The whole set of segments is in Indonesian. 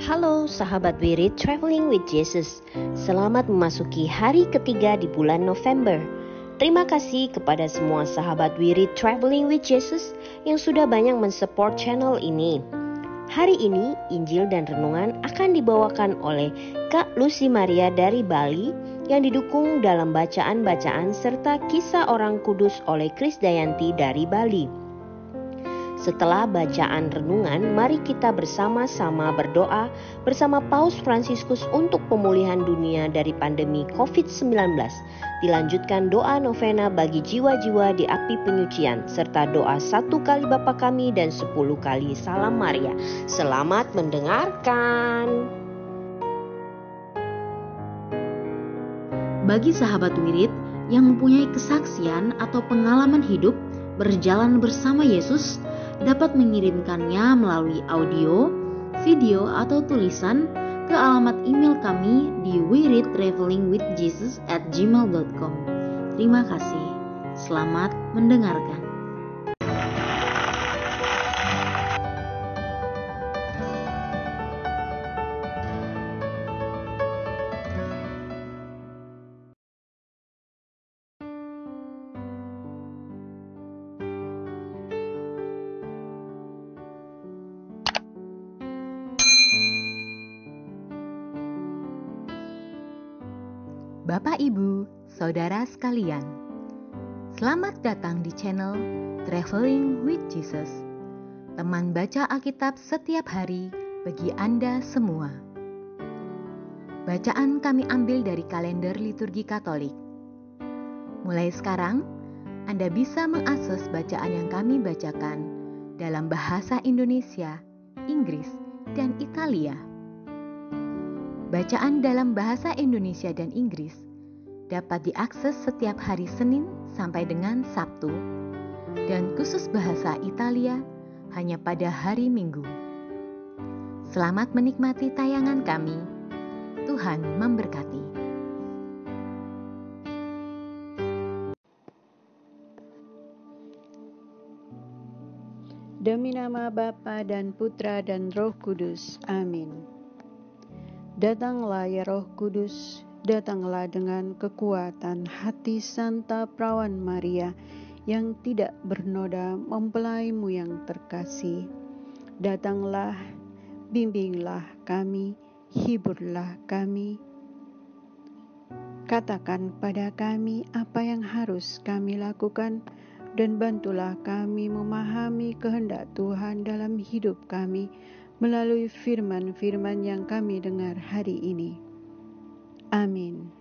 Halo sahabat Wirid Traveling with Jesus. Selamat memasuki hari ketiga di bulan November. Terima kasih kepada semua sahabat Wirid Traveling with Jesus yang sudah banyak mensupport channel ini. Hari ini Injil dan Renungan akan dibawakan oleh Kak Lucy Maria dari Bali yang didukung dalam bacaan-bacaan serta kisah orang kudus oleh Krisdayanti dari Bali. Setelah bacaan renungan, mari kita bersama-sama berdoa bersama Paus Fransiskus untuk pemulihan dunia dari pandemi COVID-19. Dilanjutkan doa novena bagi jiwa-jiwa di api penyucian, serta doa 1 kali Bapa Kami dan 10 kali Salam Maria. Selamat mendengarkan. Bagi sahabat wirid yang mempunyai kesaksian atau pengalaman hidup berjalan bersama Yesus, dapat mengirimkannya melalui audio, video, atau tulisan ke alamat email kami di wiridtravelingwithjesus@gmail.com. Terima kasih. Selamat mendengarkan. Bapak, Ibu, Saudara sekalian, selamat datang di channel Traveling with Jesus, teman baca Alkitab setiap hari bagi Anda semua. Bacaan kami ambil dari kalender liturgi Katolik. Mulai sekarang, Anda bisa mengakses bacaan yang kami bacakan dalam bahasa Indonesia, Inggris, dan Italia. Bacaan dalam bahasa Indonesia dan Inggris dapat diakses setiap hari Senin sampai dengan Sabtu, dan khusus bahasa Italia hanya pada hari Minggu. Selamat menikmati tayangan kami. Tuhan memberkati. Demi nama Bapa dan Putra dan Roh Kudus. Amin. Datanglah ya Roh Kudus, datanglah dengan kekuatan hati Santa Perawan Maria yang tidak bernoda mempelaimu yang terkasih. Datanglah, bimbinglah kami, hiburlah kami. Katakan pada kami apa yang harus kami lakukan, dan bantulah kami memahami kehendak Tuhan dalam hidup kami melalui firman-firman yang kami dengar hari ini. Amin.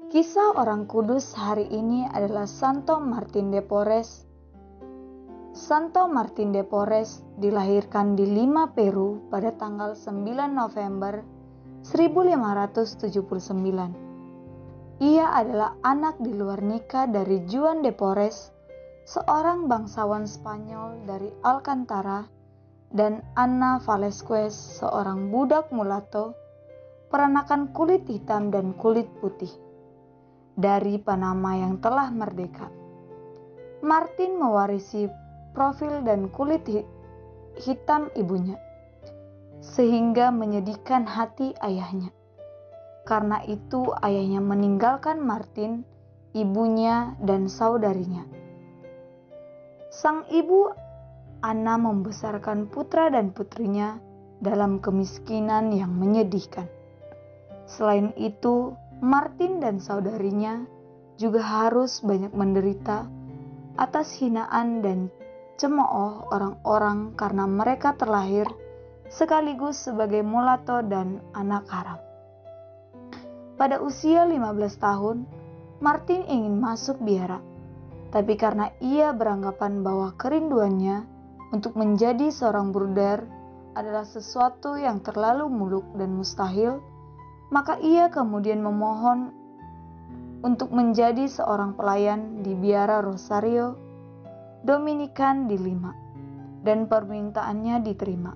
Kisah orang kudus hari ini adalah Santo Martin de Porres. Santo Martin de Porres dilahirkan di Lima, Peru pada tanggal 9 November 1579. Ia adalah anak di luar nikah dari Juan de Porres, seorang bangsawan Spanyol dari Alcantara, dan Ana Velasquez, seorang budak mulatto, peranakan kulit hitam dan kulit putih dari Panama yang telah merdeka. Martin mewarisi profil dan kulit hitam ibunya, sehingga menyedihkan hati ayahnya. Karena itu ayahnya meninggalkan Martin, ibunya, dan saudarinya. Sang ibu Ana membesarkan putra dan putrinya dalam kemiskinan yang menyedihkan. Selain itu, Martin dan saudarinya juga harus banyak menderita atas hinaan dan cemooh orang-orang karena mereka terlahir sekaligus sebagai mulatto dan anak haram. Pada usia 15 tahun, Martin ingin masuk biara, tapi karena ia beranggapan bahwa kerinduannya untuk menjadi seorang bruder adalah sesuatu yang terlalu muluk dan mustahil, maka ia kemudian memohon untuk menjadi seorang pelayan di Biara Rosario Dominikan di Lima, dan permintaannya diterima.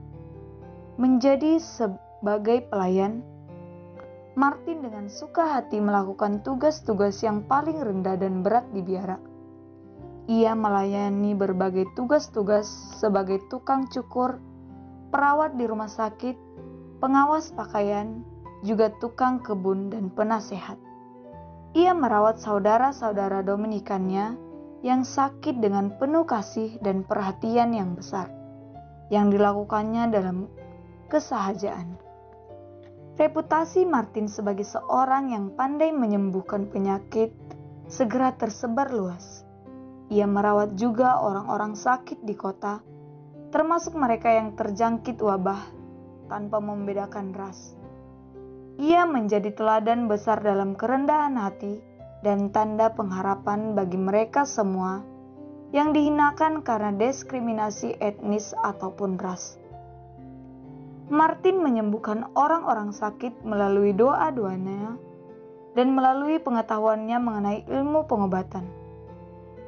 Menjadi sebagai pelayan, Martin dengan suka hati melakukan tugas-tugas yang paling rendah dan berat di biara. Ia melayani berbagai tugas-tugas sebagai tukang cukur, perawat di rumah sakit, pengawas pakaian, juga tukang kebun dan penasehat. Ia merawat saudara-saudara Dominikannya yang sakit dengan penuh kasih dan perhatian yang besar, yang dilakukannya dalam kesahajaan. Reputasi Martin sebagai seorang yang pandai menyembuhkan penyakit segera tersebar luas. Ia merawat juga orang-orang sakit di kota, termasuk mereka yang terjangkit wabah, tanpa membedakan ras. Ia menjadi teladan besar dalam kerendahan hati dan tanda pengharapan bagi mereka semua yang dihinakan karena diskriminasi etnis ataupun ras. Martin menyembuhkan orang-orang sakit melalui doa-doanya dan melalui pengetahuannya mengenai ilmu pengobatan.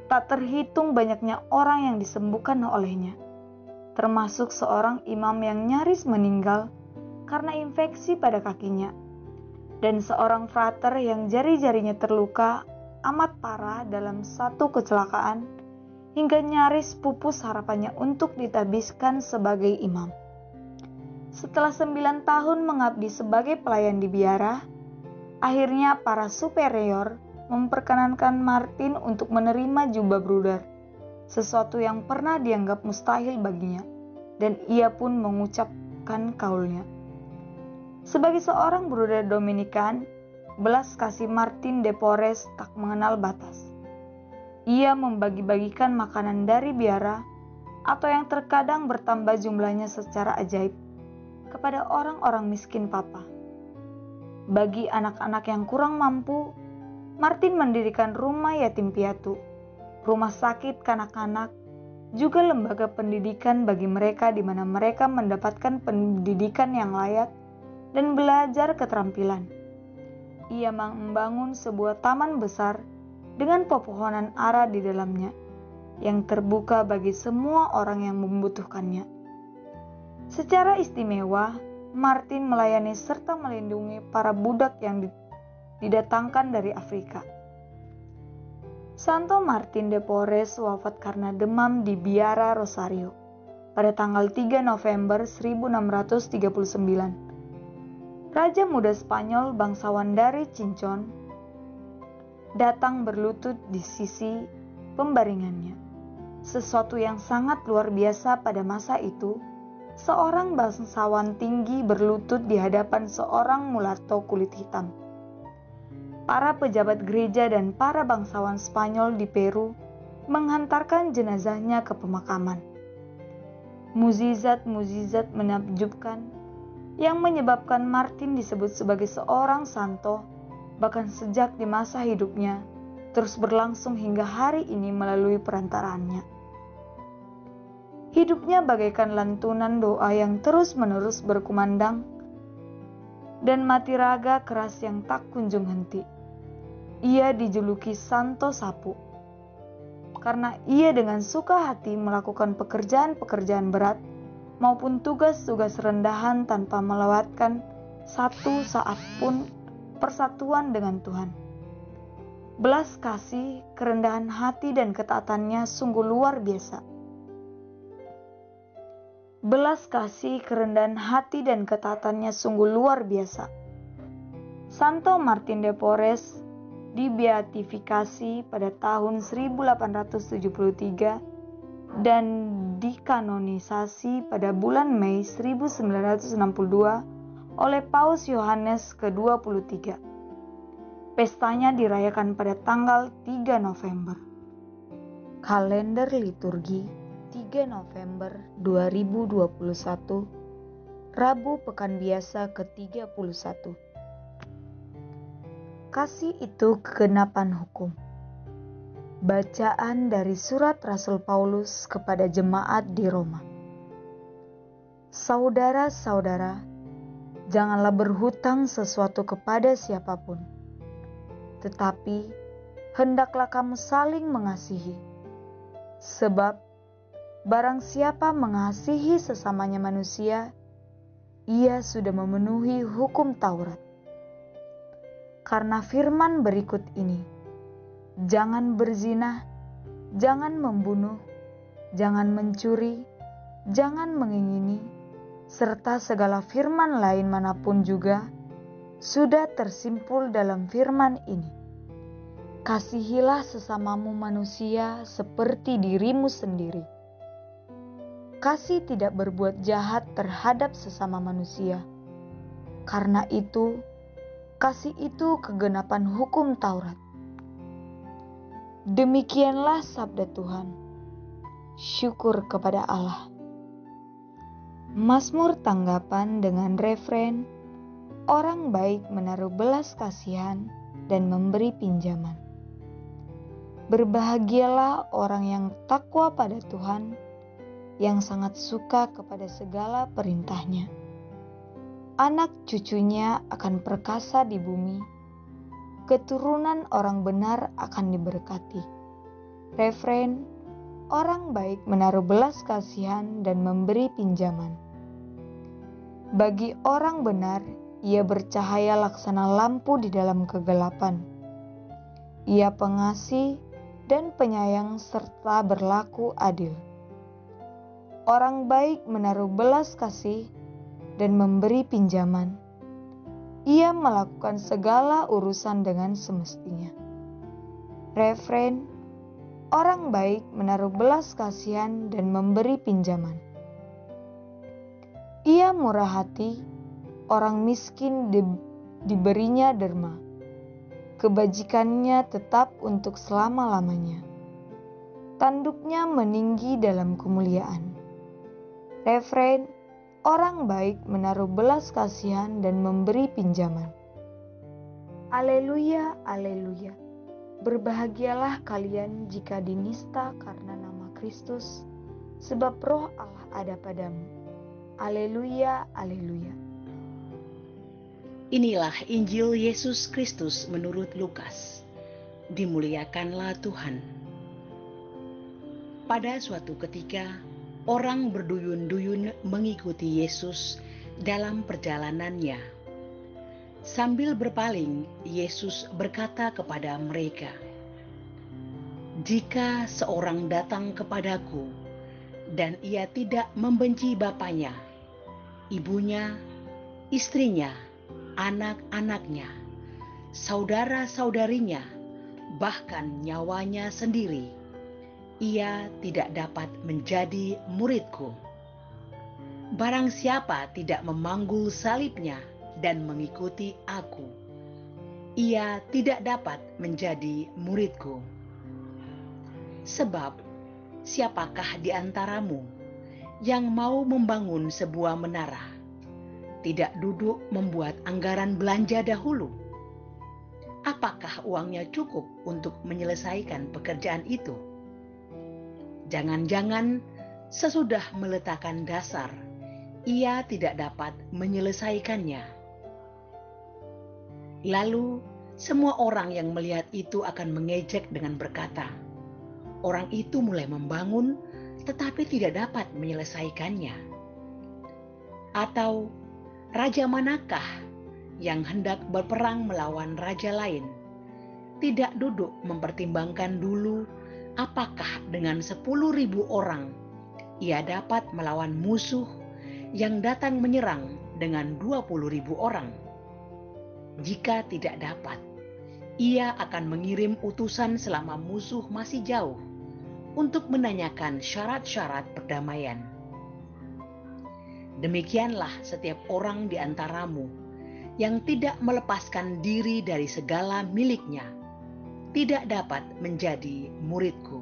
Tak terhitung banyaknya orang yang disembuhkan olehnya, termasuk seorang imam yang nyaris meninggal karena infeksi pada kakinya, dan seorang frater yang jari-jarinya terluka amat parah dalam satu kecelakaan hingga nyaris pupus harapannya untuk ditabiskan sebagai imam. Setelah 9 tahun mengabdi sebagai pelayan di biara, akhirnya para superior memperkenankan Martin untuk menerima jubah bruder, sesuatu yang pernah dianggap mustahil baginya, dan ia pun mengucapkan kaulnya. Sebagai seorang bruder Dominikan, belas kasih Martin de Porres tak mengenal batas. Ia membagi-bagikan makanan dari biara, atau yang terkadang bertambah jumlahnya secara ajaib, kepada orang-orang miskin papa. Bagi anak-anak yang kurang mampu, Martin mendirikan rumah yatim piatu, rumah sakit kanak-kanak, juga lembaga pendidikan bagi mereka di mana mereka mendapatkan pendidikan yang layak dan belajar keterampilan. Ia membangun sebuah taman besar dengan pepohonan ara di dalamnya, yang terbuka bagi semua orang yang membutuhkannya. Secara istimewa, Martin melayani serta melindungi para budak yang didatangkan dari Afrika. Santo Martin de Porres wafat karena demam di Biara Rosario pada tanggal 3 November 1639. Raja muda Spanyol bangsawan dari Cincon datang berlutut di sisi pembaringannya. Sesuatu yang sangat luar biasa pada masa itu, seorang bangsawan tinggi berlutut di hadapan seorang mulatto kulit hitam. Para pejabat gereja dan para bangsawan Spanyol di Peru menghantarkan jenazahnya ke pemakaman. Mukjizat-mukjizat menakjubkan yang menyebabkan Martin disebut sebagai seorang santo, bahkan sejak di masa hidupnya, terus berlangsung hingga hari ini melalui perantaraannya. Hidupnya bagaikan lantunan doa yang terus-menerus berkumandang dan mati raga keras yang tak kunjung henti. Ia dijuluki Santo Sapu karena ia dengan suka hati melakukan pekerjaan-pekerjaan berat maupun tugas-tugas rendahan tanpa melewatkan satu saat pun persatuan dengan Tuhan. Belas kasih, kerendahan hati dan ketaatannya sungguh luar biasa. Belas kasih, kerendahan hati dan ketaatannya sungguh luar biasa. Santo Martin de Porres dibeatifikasi pada tahun 1873 dan dikanonisasi pada bulan Mei 1962 oleh Paus Yohanes ke-23. Pestanya dirayakan pada tanggal 3 November. Kalender liturgi 3 November 2021, Rabu Pekan Biasa ke-31. Kasih itu kegenapan hukum. Bacaan dari surat Rasul Paulus kepada jemaat di Roma. Saudara-saudara, janganlah berhutang sesuatu kepada siapapun, tetapi hendaklah kamu saling mengasihi. Sebab barang siapa mengasihi sesamanya manusia, ia sudah memenuhi hukum Taurat. Karena firman berikut ini, jangan berzina, jangan membunuh, jangan mencuri, jangan mengingini, serta segala firman lain manapun juga, sudah tersimpul dalam firman ini. Kasihilah sesamamu manusia seperti dirimu sendiri. Kasih tidak berbuat jahat terhadap sesama manusia. Karena itu, kasih itu kegenapan hukum Taurat. Demikianlah sabda Tuhan. Syukur kepada Allah. Mazmur tanggapan dengan refren, orang baik menaruh belas kasihan dan memberi pinjaman. Berbahagialah orang yang takwa pada Tuhan, yang sangat suka kepada segala perintahnya. Anak cucunya akan perkasa di bumi, keturunan orang benar akan diberkati. Refren, orang baik menaruh belas kasihan dan memberi pinjaman. Bagi orang benar, ia bercahaya laksana lampu di dalam kegelapan. Ia pengasih dan penyayang serta berlaku adil. Orang baik menaruh belas kasih dan memberi pinjaman. Ia melakukan segala urusan dengan semestinya. Refren, orang baik menaruh belas kasihan dan memberi pinjaman. Ia murah hati, orang miskin diberinya derma. Kebajikannya tetap untuk selama-lamanya. Tanduknya meninggi dalam kemuliaan. Refren, orang baik menaruh belas kasihan dan memberi pinjaman. Aleluya, aleluya. Berbahagialah kalian jika dinista karena nama Kristus, sebab roh Allah ada padamu. Aleluya, aleluya. Inilah Injil Yesus Kristus menurut Lukas. Dimuliakanlah Tuhan. Pada suatu ketika, orang berduyun-duyun mengikuti Yesus dalam perjalanannya. Sambil berpaling, Yesus berkata kepada mereka, "Jika seorang datang kepadaku dan ia tidak membenci bapaknya, ibunya, istrinya, anak-anaknya, saudara-saudarinya, bahkan nyawanya sendiri, ia tidak dapat menjadi muridku. Barang siapa tidak memanggul salibnya dan mengikuti aku, ia tidak dapat menjadi muridku. Sebab siapakah di antaramu yang mau membangun sebuah menara, tidak duduk membuat anggaran belanja dahulu? Apakah uangnya cukup untuk menyelesaikan pekerjaan itu? Jangan-jangan sesudah meletakkan dasar, ia tidak dapat menyelesaikannya. Lalu semua orang yang melihat itu akan mengejek dengan berkata, orang itu mulai membangun tetapi tidak dapat menyelesaikannya. Atau raja manakah yang hendak berperang melawan raja lain, tidak duduk mempertimbangkan dulu apakah dengan 10.000 orang ia dapat melawan musuh yang datang menyerang dengan 20.000 orang? Jika tidak dapat, ia akan mengirim utusan selama musuh masih jauh untuk menanyakan syarat-syarat perdamaian. Demikianlah setiap orang di antaramu yang tidak melepaskan diri dari segala miliknya, tidak dapat menjadi muridku."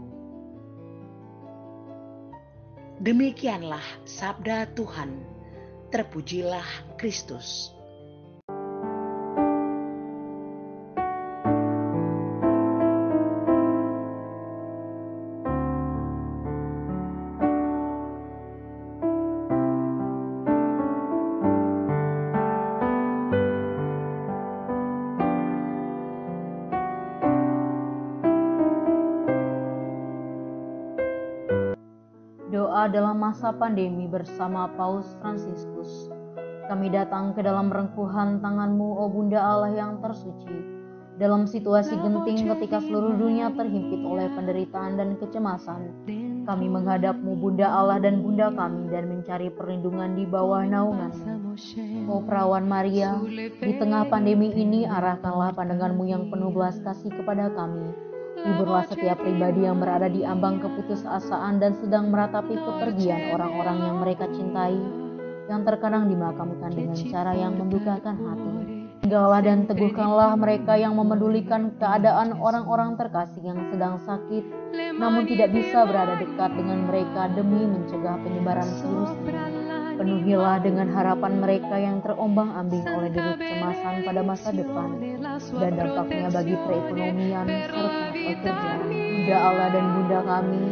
Demikianlah sabda Tuhan. Terpujilah Kristus. berdoa dalam masa pandemi bersama Paus Fransiskus. Kami datang ke dalam rengkuhan tangan-Mu, O Bunda Allah yang tersuci. Dalam situasi genting ketika seluruh dunia terhimpit oleh penderitaan dan kecemasan, kami menghadap-Mu, Bunda Allah dan Bunda kami, dan mencari perlindungan di bawah naungan-Mu. O Perawan Maria, di tengah pandemi ini arahkanlah pandangan-Mu yang penuh belas kasih kepada kami. Hiburlah setiap pribadi yang berada di ambang keputusasaan dan sedang meratapi kepergian orang-orang yang mereka cintai, yang terkadang dimakamkan dengan cara yang mendukakan hati. Tinggallah dan teguhkanlah mereka yang memedulikan keadaan orang-orang terkasih yang sedang sakit, namun tidak bisa berada dekat dengan mereka demi mencegah penyebaran virus ini. Penuhilah dengan harapan mereka yang terombang-ambing oleh deru kecemasan pada masa depan dan dampaknya bagi perekonomian serta pekerjaan. Bunda Allah dan Bunda kami,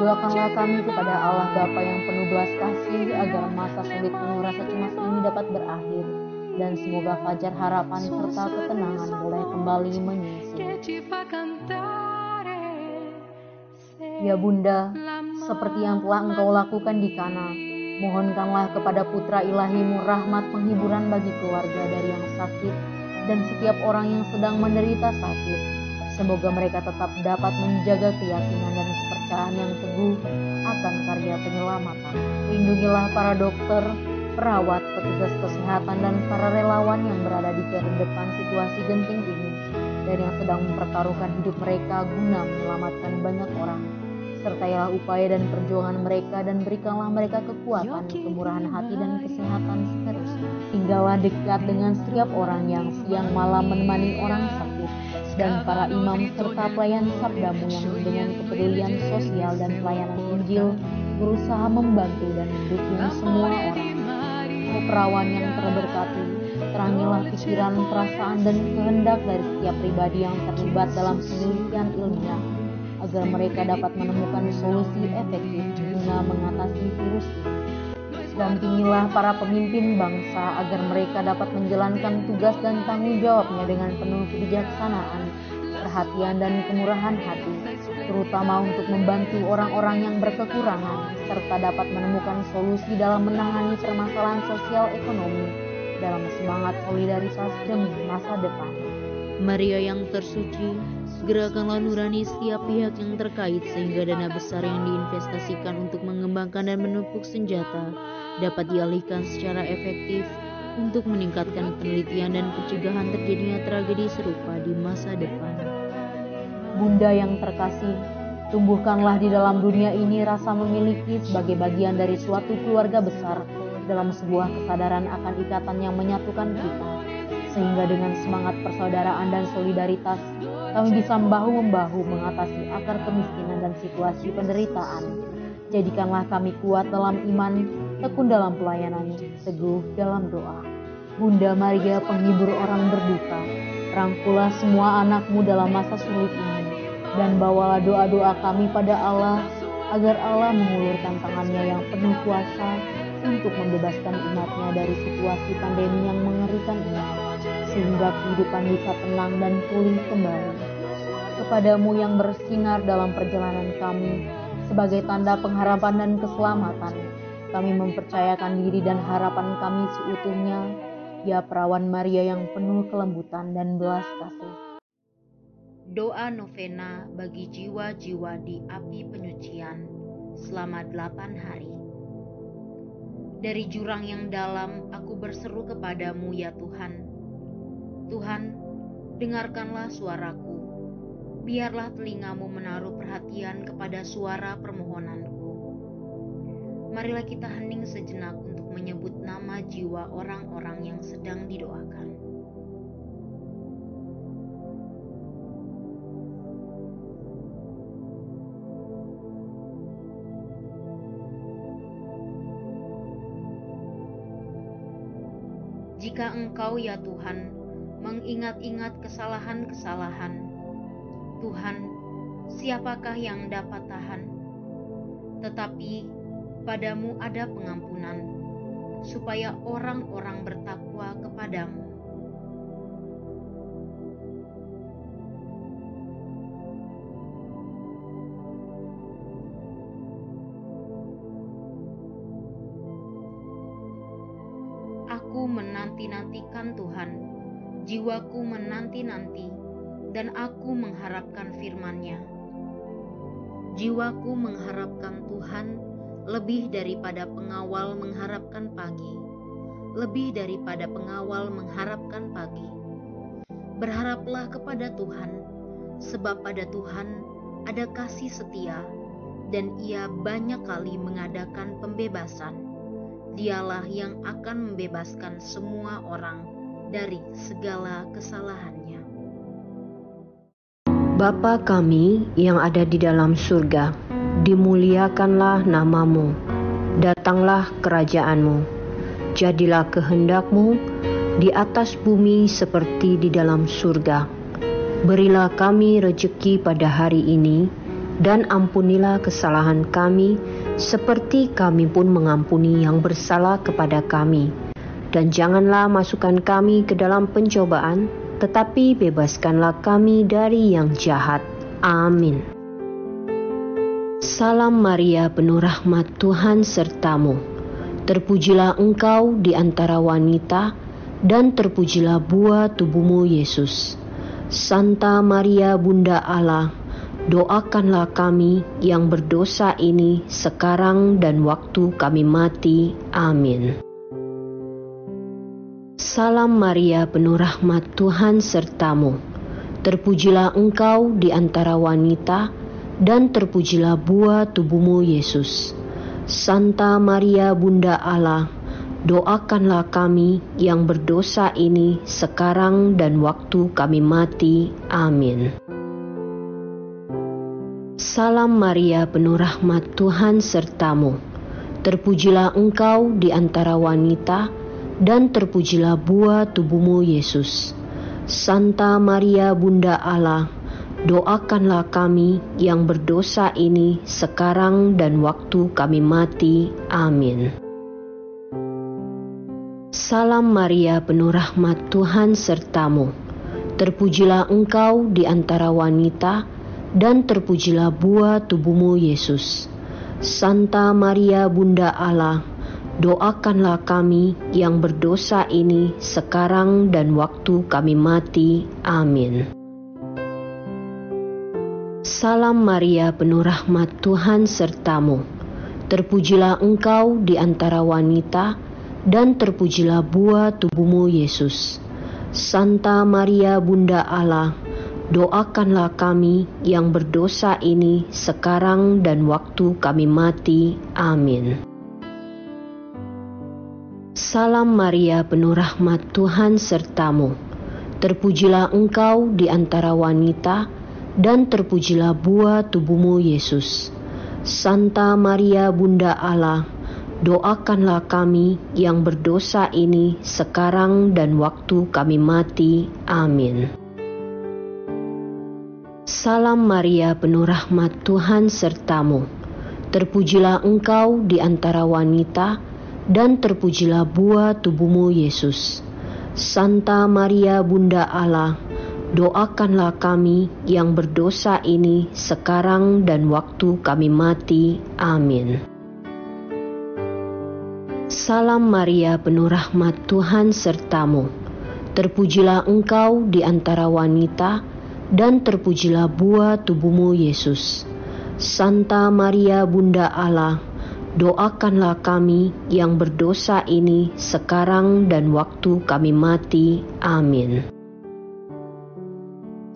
doakanlah kami kepada Allah Bapa yang penuh belas kasih agar masa sulit penuh rasa cemas ini dapat berakhir dan semoga fajar harapan serta ketenangan boleh kembali menyingsing. Ya Bunda, seperti yang telah Engkau lakukan di Kana, mohonkanlah kepada Putra Ilahi-Mu rahmat penghiburan bagi keluarga dari yang sakit dan setiap orang yang sedang menderita sakit. Semoga mereka tetap dapat menjaga keyakinan dan kepercayaan yang teguh akan karya penyelamatan. Lindungilah para dokter, perawat, petugas kesehatan, dan para relawan yang berada di garda depan situasi genting ini dan yang sedang mempertaruhkan hidup mereka guna menyelamatkan banyak orang. Sertailah upaya dan perjuangan mereka dan berikanlah mereka kekuatan, kemurahan hati, dan kesehatan seterusnya. Tinggallah dekat dengan setiap orang yang siang malam menemani orang sakit dan para imam serta pelayan sabda-Mu yang dengan kepedulian sosial dan pelayanan Injil berusaha membantu dan mendukung semua orang. O Perawan yang terberkati, terangilah pikiran, perasaan, dan kehendak dari setiap pribadi yang terlibat dalam penelitian ilmiah agar mereka dapat menemukan solusi efektif guna mengatasi virus ini. Dampingilah para pemimpin bangsa agar mereka dapat menjalankan tugas dan tanggung jawabnya dengan penuh kebijaksanaan, perhatian, dan kemurahan hati, terutama untuk membantu orang-orang yang berkekurangan, serta dapat menemukan solusi dalam menangani permasalahan sosial ekonomi dalam semangat solidaritas demi masa depan. Maria yang tersuci, segerakanlah nurani setiap pihak yang terkait sehingga dana besar yang diinvestasikan untuk mengembangkan dan menumpuk senjata dapat dialihkan secara efektif untuk meningkatkan penelitian dan pencegahan terjadinya tragedi serupa di masa depan. Bunda yang terkasih, tumbuhkanlah di dalam dunia ini rasa memiliki sebagai bagian dari suatu keluarga besar dalam sebuah kesadaran akan ikatan yang menyatukan kita, sehingga dengan semangat persaudaraan dan solidaritas kami bisa bahu-membahu mengatasi akar kemiskinan dan situasi penderitaan. Jadikanlah kami kuat dalam iman, tekun dalam pelayanan, teguh dalam doa. Bunda Maria, penghibur orang berduka, rangkulah semua anak-Mu dalam masa sulit ini, dan bawalah doa-doa kami pada Allah, agar Allah mengulurkan tangannya yang penuh kuasa untuk membebaskan umat-Nya dari situasi pandemi yang mengerikan ini, sehingga kehidupan bisa tenang dan pulih kembali. Kepada-Mu yang bersinar dalam perjalanan kami, sebagai tanda pengharapan dan keselamatan, kami mempercayakan diri dan harapan kami seutuhnya, ya Perawan Maria yang penuh kelembutan dan belas kasih. Doa novena bagi jiwa-jiwa di api penyucian selama 8 hari. Dari jurang yang dalam aku berseru kepada-Mu ya Tuhan. Tuhan, dengarkanlah suaraku. Biarlah telinga-Mu menaruh perhatian kepada suara permohonanku. Marilah kita hening sejenak untuk menyebut nama jiwa orang-orang yang sedang didoakan. Jika Engkau ya Tuhan mengingat-ingat kesalahan-kesalahan, Tuhan, siapakah yang dapat tahan? Tetapi padamu ada pengampunan, supaya orang-orang bertakwa kepadamu. menanti-nantikan Tuhan. Jiwaku menanti-nanti dan aku mengharapkan firman-Nya. Jiwaku mengharapkan Tuhan lebih daripada pengawal mengharapkan pagi, lebih daripada pengawal mengharapkan pagi. Berharaplah kepada Tuhan, sebab pada Tuhan ada kasih setia, dan Ia banyak kali mengadakan pembebasan. Dialah yang akan membebaskan semua orang dari segala kesalahannya. Bapa kami yang ada di dalam surga, dimuliakanlah namamu, datanglah kerajaan-Mu, jadilah kehendak-Mu di atas bumi seperti di dalam surga. Berilah kami rejeki pada hari ini, dan ampunilah kesalahan kami, seperti kami pun mengampuni yang bersalah kepada kami. Dan janganlah masukkan kami ke dalam pencobaan, tetapi bebaskanlah kami dari yang jahat. Amin. Salam Maria, penuh rahmat, Tuhan sertamu. Terpujilah engkau di antara wanita, dan terpujilah buah tubuhmu, Yesus. Santa Maria, Bunda Allah, doakanlah kami yang berdosa ini sekarang dan waktu kami mati. Amin. Salam Maria, penuh rahmat, Tuhan sertamu. Terpujilah engkau di antara wanita, dan terpujilah buah tubuhmu, Yesus. Santa Maria, Bunda Allah, doakanlah kami yang berdosa ini sekarang dan waktu kami mati. Amin. Salam Maria, penuh rahmat, Tuhan sertamu. Terpujilah engkau di antara wanita, dan terpujilah buah tubuhmu, Yesus. Santa Maria, Bunda Allah, doakanlah kami yang berdosa ini sekarang dan waktu kami mati. Amin. Salam Maria, penuh rahmat, Tuhan sertamu. Terpujilah engkau di antara wanita, dan terpujilah buah tubuhmu, Yesus. Santa Maria, Bunda Allah, doakanlah kami yang berdosa ini sekarang dan waktu kami mati. Amin. Salam Maria, penuh rahmat, Tuhan sertamu. Terpujilah engkau di antara wanita, dan terpujilah buah tubuhmu, Yesus. Santa Maria, Bunda Allah, doakanlah kami yang berdosa ini sekarang dan waktu kami mati. Amin. Salam Maria, penuh rahmat, Tuhan sertamu. Terpujilah engkau di antara wanita, dan terpujilah buah tubuhmu, Yesus. Santa Maria, Bunda Allah, doakanlah kami yang berdosa ini sekarang dan waktu kami mati. Amin. Salam Maria, penuh rahmat, Tuhan sertamu. Terpujilah engkau di antara wanita, dan terpujilah buah tubuhmu, Yesus. Santa Maria, Bunda Allah, doakanlah kami yang berdosa ini sekarang dan waktu kami mati. Amin. Salam Maria, penuh rahmat, Tuhan sertamu. Terpujilah engkau di antara wanita, dan terpujilah buah tubuhmu, Yesus. Santa Maria, Bunda Allah, doakanlah kami yang berdosa ini sekarang dan waktu kami mati. Amin.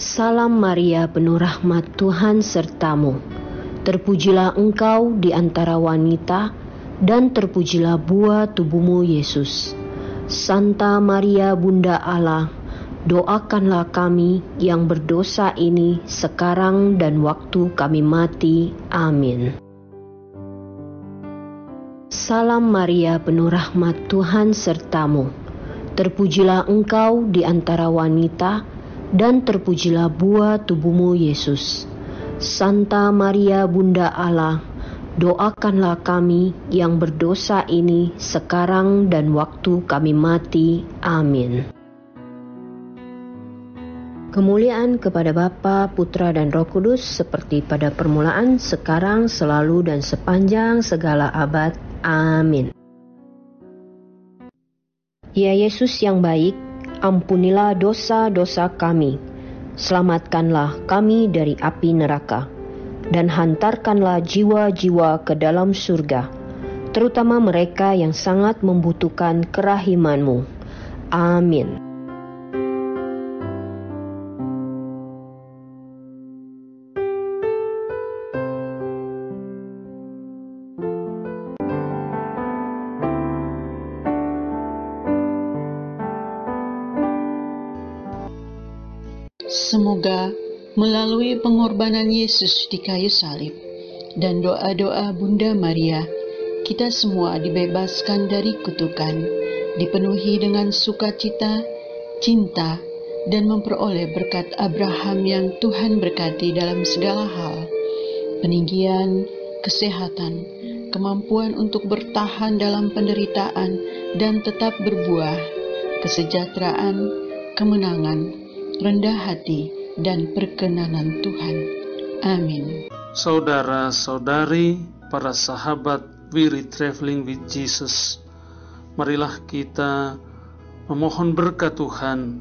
Salam Maria, penuh rahmat, Tuhan sertamu. Terpujilah engkau di antara wanita, dan terpujilah buah tubuhmu, Yesus. Santa Maria, Bunda Allah, doakanlah kami yang berdosa ini sekarang dan waktu kami mati. Amin. Salam Maria, penuh rahmat, Tuhan sertamu. Terpujilah engkau di antara wanita, dan terpujilah buah tubuhmu, Yesus. Santa Maria, Bunda Allah, doakanlah kami yang berdosa ini sekarang dan waktu kami mati. Amin. Kemuliaan kepada Bapa, Putra, dan Roh Kudus, seperti pada permulaan, sekarang, selalu, dan sepanjang segala abad. Amin. Ya Yesus yang baik, ampunilah dosa-dosa kami. Selamatkanlah kami dari api neraka, dan hantarkanlah jiwa-jiwa ke dalam surga, terutama mereka yang sangat membutuhkan kerahiman-Mu. Amin. Semoga melalui pengorbanan Yesus di kayu salib dan doa-doa Bunda Maria, kita semua dibebaskan dari kutukan, dipenuhi dengan sukacita, cinta, dan memperoleh berkat Abraham yang Tuhan berkati dalam segala hal, peninggian, kesehatan, kemampuan untuk bertahan dalam penderitaan dan tetap berbuah, kesejahteraan, kemenangan, rendah hati, dan perkenanan Tuhan. Amin. Saudara-saudari, para sahabat Weary Traveling with Jesus, marilah kita memohon berkat Tuhan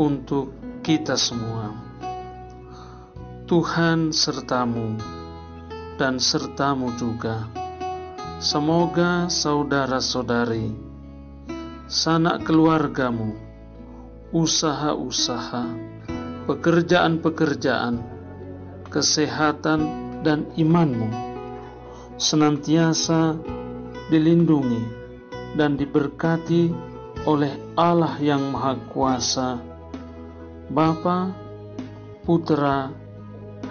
untuk kita semua. Tuhan sertamu dan sertamu juga. Semoga saudara-saudari, sanak keluargamu, usaha-usaha, pekerjaan-pekerjaan, kesehatan, dan imanmu senantiasa dilindungi dan diberkati oleh Allah yang Maha Kuasa, Bapa, Putra,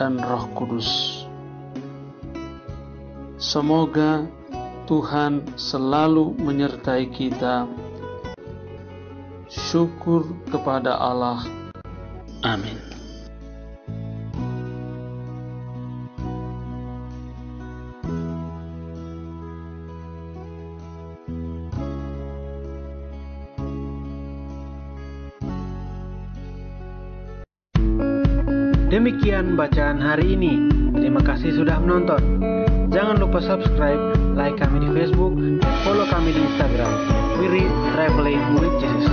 dan Roh Kudus. Semoga Tuhan selalu menyertai kita. Syukur kepada Allah. Amin. Demikian bacaan hari ini. Terima kasih sudah menonton. Jangan lupa subscribe, like kami di Facebook, dan follow kami di Instagram. Weary Traveling with Jesus.